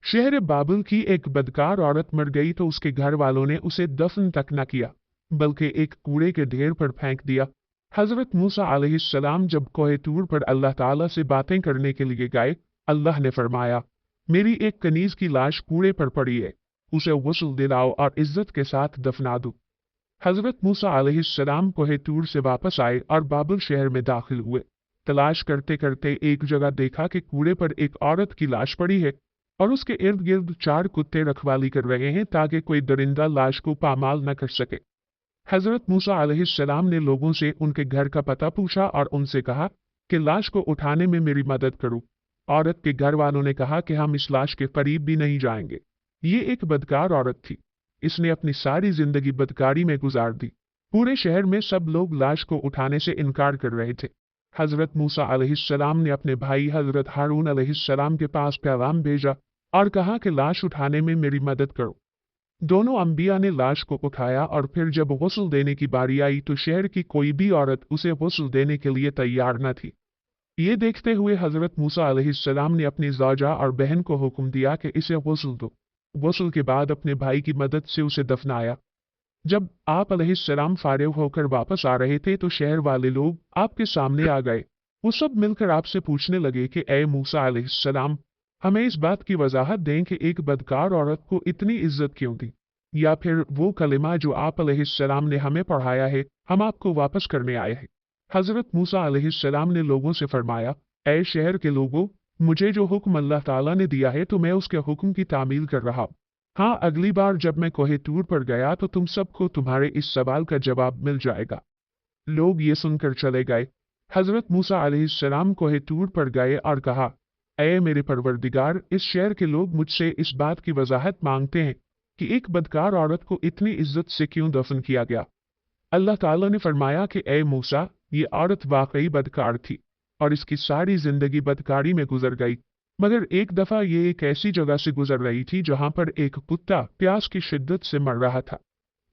शहर बाबुल की एक बदकार औरत मर गई तो उसके घर वालों ने उसे दफन तक न किया, बल्कि एक कूड़े के ढेर पर फेंक दिया। हजरत मूसा अलैहिस्सलाम जब कोहे तूर पर अल्लाह ताला से बातें करने के लिए गए, अल्लाह ने फरमाया, मेरी एक कनीज की लाश कूड़े पर पड़ी है, उसे गुस्ल दिलाओ और इज्जत के साथ दफना दो। हजरत मूसा अलैहिस्सलाम कोहे तूर से वापस आए और बाबुल शहर में दाखिल हुए। तलाश करते करते एक जगह देखा कि कूड़े पर एक औरत की लाश पड़ी है और उसके इर्द गिर्द 4 कुत्ते रखवाली कर रहे हैं ताकि कोई दरिंदा लाश को पामाल न कर सके। हजरत मूसा अलैहिस्सलाम ने लोगों से उनके घर का पता पूछा और उनसे कहा कि लाश को उठाने में मेरी मदद करो। औरत के घर वालों ने कहा कि हम इस लाश के करीब भी नहीं जाएंगे। ये एक बदकार औरत थी। इसने अपनी सारी जिंदगी बदकारी में गुजार दी। पूरे शहर में सब लोग लाश को उठाने से इनकार कर रहे थे। हजरत मूसा अलैहिस्सलाम ने अपने भाई हजरत हारून अलैहिस्सलाम के पास पैगाम भेजा और कहा कि लाश उठाने में मेरी मदद करो। दोनों अंबिया ने लाश को उठाया और फिर जब गुस्ल देने की बारी आई तो शहर की कोई भी औरत उसे गुस्ल देने के लिए तैयार न थी। ये देखते हुए हजरत मूसा अलैहिस्सलाम ने अपनी ज़ौजा और बहन को हुक्म दिया कि इसे गुस्ल दो। गुस्ल के बाद अपने भाई की मदद से उसे दफनाया। जब आप अलैहिस्सलाम फारिग होकर वापस आ रहे थे तो शहर वाले लोग आपके सामने आ गए। वो सब मिलकर आपसे पूछने लगे कि ए मूसा अलैहिस्सलाम, हमें इस बात की वजाहत दें कि एक बदकार औरत को इतनी इज्जत क्यों दी, या फिर वो कलिमा जो आप अलैहिस्सलाम ने हमें पढ़ाया है हम आपको वापस करने आए हैं। हजरत मूसा अलैहिस्सलाम ने लोगों से फरमाया, ए शहर के लोगों, मुझे जो हुक्म अल्लाह ताला ने दिया है तो मैं उसके हुक्म की तामील कर रहा हूँ। हाँ, अगली बार जब मैं कोहे तूर पर गया तो तुम सबको तुम्हारे इस सवाल का जवाब मिल जाएगा। लोग ये सुनकर चले गए। हजरत मूसा अलैहिस्सलाम कोहे तूर पर गए और कहा, ऐ मेरे परवरदिगार, इस शहर के लोग मुझसे इस बात की वजाहत मांगते हैं कि एक बदकार औरत को इतनी इज्जत से क्यों दफन किया गया। अल्लाह ताला ने फरमाया कि ए मूसा, ये औरत वाकई बदकार थी और इसकी सारी जिंदगी बदकारी में गुजर गई, मगर एक दफा ये एक ऐसी जगह से गुजर रही थी जहां पर एक कुत्ता प्यास की शिद्दत से मर रहा था।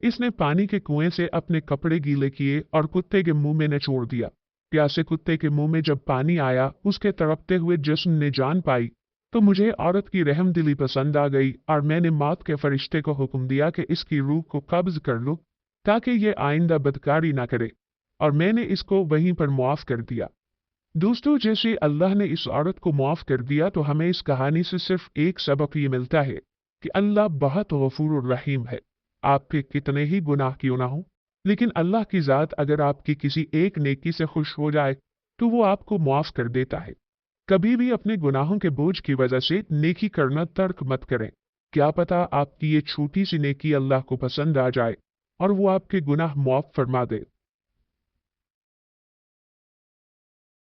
इसने पानी के कुएं से अपने कपड़े गीले किए और कुत्ते के मुंह में निचोड़ दिया। प्यासे कुत्ते के मुंह में जब पानी आया, उसके तड़पते हुए जिस्म ने जान पाई तो मुझे औरत की रहमदिली पसंद आ गई और मैंने मौत के फरिश्ते को हुक्म दिया कि इसकी रूह को कब्ज कर लो ताकि ये आइंदा बदकारी ना करे, और मैंने इसको वहीं पर मुआफ कर दिया। दोस्तों, जैसे अल्लाह ने इस औरत को मुआफ कर दिया तो हमें इस कहानी से सिर्फ एक सबक ये मिलता है कि अल्लाह बहुत गफूर रहीम है। आपके कितने ही गुनाह क्यों ना हो, लेकिन अल्लाह की ज़ात अगर आपकी किसी एक नेकी से खुश हो जाए तो वो आपको मुआफ कर देता है। कभी भी अपने गुनाहों के बोझ की वजह से नेकी करना तर्क मत करें। क्या पता आपकी ये छोटी सी नेकी अल्लाह को पसंद आ जाए और वो आपके गुनाह मुआफ फरमा दे।